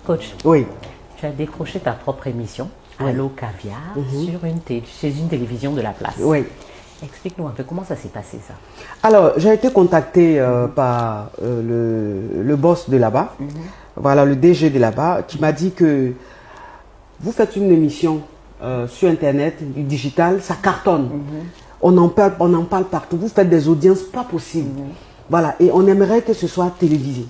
Coach, Oui. tu as décroché ta propre émission, Oui. Allo Caviar, chez une télévision de la place. Oui. Explique-nous un peu comment ça s'est passé ça. Alors, j'ai été contacté par le boss de là-bas, voilà, le DG de là-bas, qui m'a dit que vous faites une émission sur Internet, du digital, ça cartonne. On en parle partout. Vous faites des audiences pas possibles. Voilà, et on aimerait que ce soit télévisé.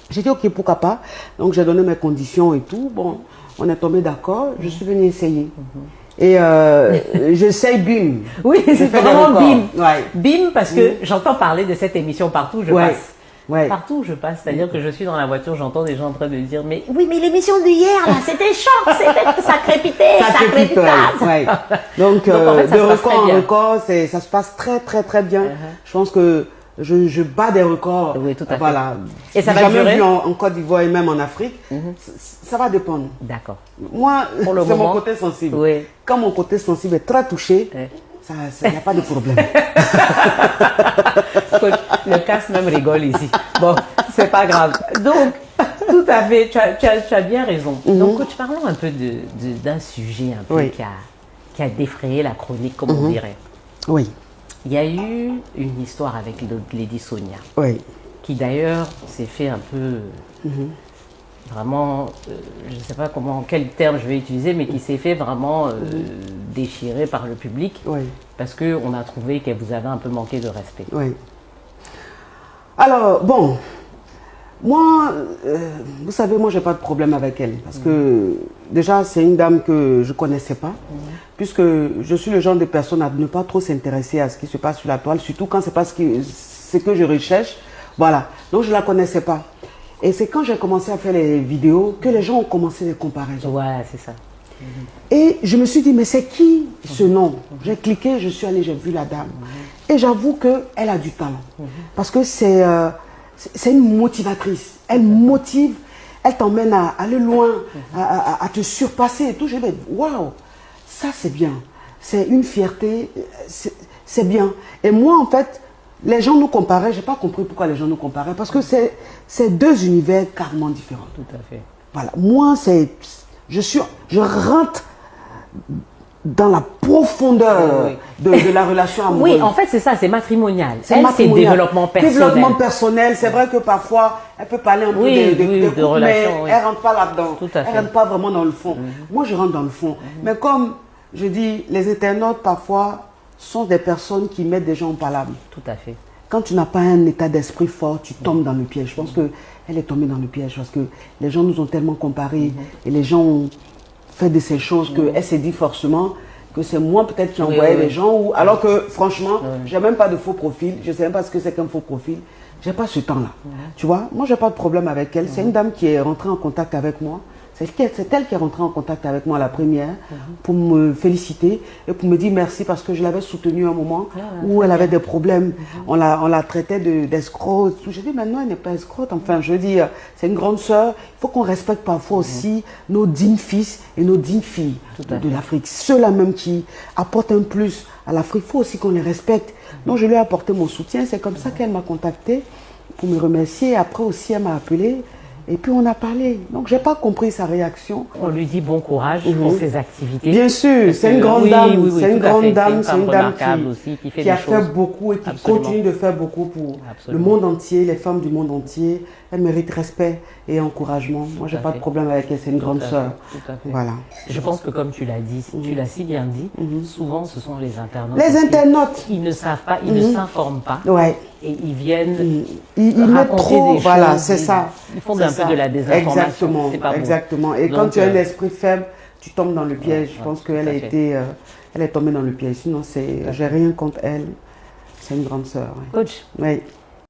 J'ai dit, ok, pourquoi pas. Donc, j'ai donné mes conditions et tout. Bon, on est tombé d'accord. Je suis venue essayer. Et j'essaye BIM. Oui, c'est vraiment BIM. Ouais. BIM parce que j'entends parler de cette émission partout où je passe. Ouais. Partout où je passe, c'est-à-dire que je suis dans la voiture, j'entends des gens en train de dire mais oui, mais l'émission d'hier là, c'était chaud, ça crépitait, ça crépitait. Ouais. Donc, en fait, de record en record, ça se passe très bien. Je pense que je bats des records. Oui, tout à fait. Voilà. Et ça va jamais durer vu en Côte d'Ivoire et même en Afrique. Ça va dépendre. D'accord. Moi, c'est mon côté sensible. Oui. Quand mon côté sensible est très touché, il n'y a pas de problème. Coach, le casse même rigole ici. Bon, c'est pas grave. Donc, tout à fait, tu as bien raison. Donc, coach, parlons un peu d'un sujet un peu qui a défrayé la chronique, comme on dirait. Oui. Il y a eu une histoire avec Lady Sonia. Oui. Qui d'ailleurs s'est fait un peu, vraiment, je ne sais pas quel terme je vais utiliser, mais qui s'est fait vraiment déchirer par le public. Oui. Parce qu'on a trouvé qu'elle vous avait un peu manqué de respect. Oui. Alors, bon, moi, vous savez, moi, je n'ai pas de problème avec elle. Parce que, déjà, c'est une dame que je ne connaissais pas. Puisque je suis le genre de personne à ne pas trop s'intéresser à ce qui se passe sur la toile. Surtout quand ce n'est pas ce que je recherche. Voilà. Donc, je ne la connaissais pas. Et c'est quand j'ai commencé à faire les vidéos que les gens ont commencé les comparaisons. Ouais, c'est ça. Et je me suis dit, mais c'est qui ce nom? J'ai cliqué, je suis allée, j'ai vu la dame. Et j'avoue qu'elle a du talent. Parce que c'est une motivatrice. Elle motive, elle t'emmène à aller loin, à te surpasser et tout. Je dis, waouh, ça c'est bien. C'est une fierté, c'est bien. Et moi, en fait, les gens nous comparaient, je n'ai pas compris pourquoi les gens nous comparaient. Parce que c'est deux univers carrément différents. Tout à fait. Voilà, moi, je rentre dans la profondeur de la relation amoureuse. Oui, en fait, c'est ça, c'est matrimonial. C'est développement personnel. Développement personnel, c'est vrai que parfois, elle peut parler un peu de couple, relation, mais elle ne rentre pas là-dedans. Elle ne rentre pas vraiment dans le fond. Moi, je rentre dans le fond. Mais comme je dis, les internautes, parfois, sont des personnes qui mettent des gens en palabre. Tout à fait. Quand tu n'as pas un état d'esprit fort, tu tombes dans le piège. Je pense qu'elle est tombée dans le piège parce que les gens nous ont tellement comparés et les gens ont fait de ces choses qu'elle s'est dit forcément que c'est moi peut-être qui envoyais les gens. Alors que franchement, je n'ai même pas de faux profil. Je ne sais même pas ce que c'est qu'un faux profil. Je n'ai pas ce temps-là. Tu vois, moi, je n'ai pas de problème avec elle. C'est une dame qui est rentrée en contact avec moi. C'est elle qui est rentrée en contact avec moi à la première pour me féliciter et pour me dire merci parce que je l'avais soutenue à un moment où elle avait des problèmes. On la traitait d'escroc. J'ai dit maintenant elle n'est pas escroc. Enfin, je veux dire, c'est une grande sœur. Il faut qu'on respecte parfois aussi nos dignes fils et nos dignes filles de l'Afrique. Ceux-là même qui apportent un plus à l'Afrique, il faut aussi qu'on les respecte. Donc je lui ai apporté mon soutien. C'est comme ça qu'elle m'a contacté pour me remercier. Après aussi, elle m'a appelé. Et puis on a parlé. Donc j'ai pas compris sa réaction. On lui dit bon courage pour ses activités. Bien sûr, c'est une grande dame. C'est une grande dame. C'est une dame qui a fait beaucoup et qui continue de faire beaucoup pour le monde entier, les femmes du monde entier. Elle mérite respect et encouragement. Moi, j'ai pas de problème avec elle. C'est une grande sœur. Voilà. Je pense que comme tu l'as dit, tu l'as si bien dit, souvent ce sont les internautes. Les internautes. Ils ne savent pas, ils ne s'informent pas. Ouais. Et ils viennent ils mettent trop, voilà, c'est ça. Ils font un peu de la désinformation. Exactement. Et quand tu as un esprit faible, tu tombes dans le piège. Je pense qu'elle elle est tombée dans le piège. Sinon, j'ai rien contre elle. C'est une grande sœur. Coach, oui.